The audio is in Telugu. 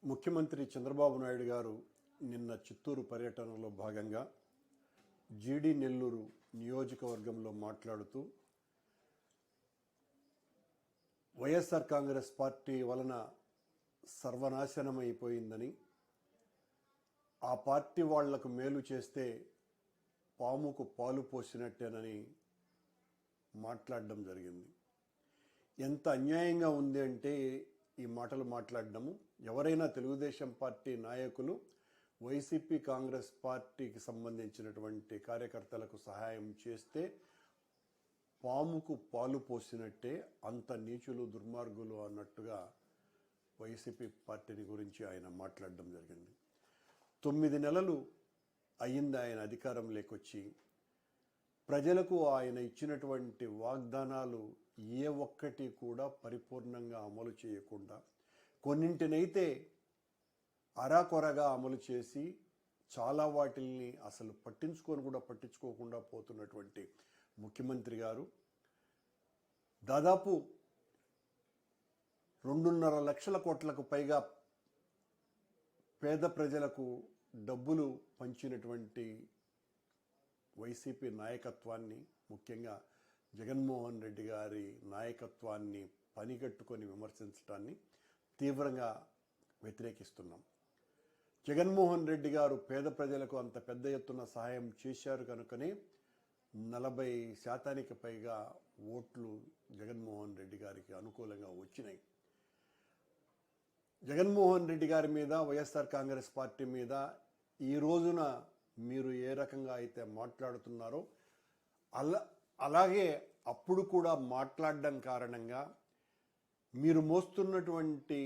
ముఖ్యమంత్రి చంద్రబాబు నాయుడు గారు నిన్న చిత్తూరు పర్యటనలో భాగంగా జీడి నెల్లూరు నియోజకవర్గంలో మాట్లాడుతూ వైఎస్ఆర్ కాంగ్రెస్ పార్టీ వలన సర్వనాశనమైపోయిందని, ఆ పార్టీ వాళ్లకు మేలు చేస్తే పాముకు పాలు పోసినట్టేనని మాట్లాడడం జరిగింది. ఎంత అన్యాయంగా ఉంది అంటే ఈ మాటలు మాట్లాడడము, ఎవరైనా తెలుగుదేశం పార్టీ నాయకులు వైసీపీ కాంగ్రెస్ పార్టీకి సంబంధించినటువంటి కార్యకర్తలకు సహాయం చేస్తే పాముకు పాలు పోసినట్టే, అంత నీచులు దుర్మార్గులు అన్నట్టుగా వైసీపీ పార్టీని గురించి ఆయన మాట్లాడడం జరిగింది. 9 నెలలు అయ్యింది ఆయన అధికారం లేకొచ్చి. ప్రజలకు ఆయన ఇచ్చినటువంటి వాగ్దానాలు ఏ ఒక్కటి కూడా పరిపూర్ణంగా అమలు చేయకుండా, కొన్నింటినైతే అరాకొరగా అమలు చేసి చాలా వాటిల్ని అసలు పట్టించుకోకుండా పోతున్నటువంటి ముఖ్యమంత్రి గారు దాదాపు 2.5 లక్షల కోట్లకు పైగా పేద ప్రజలకు డబ్బులు పంచినటువంటి వైసీపీ నాయకత్వాన్ని, ముఖ్యంగా జగన్మోహన్ రెడ్డి గారి నాయకత్వాన్ని పనిగట్టుకొని విమర్శించడాన్ని తీవ్రంగా వ్యతిరేకిస్తున్నాం. జగన్మోహన్ రెడ్డి గారు పేద ప్రజలకు అంత పెద్ద ఎత్తున సహాయం చేశారు కనుకనే 40% పైగా ఓట్లు జగన్మోహన్ రెడ్డి గారికి అనుకూలంగా వచ్చినాయి. జగన్మోహన్ రెడ్డి గారి మీద, వైఎస్ఆర్ కాంగ్రెస్ పార్టీ మీద ఈ రోజున మీరు ఏ రకంగా అయితే మాట్లాడుతున్నారో అలాగే అప్పుడు కూడా మాట్లాడడం కారణంగా మీరు మోస్తున్నటువంటి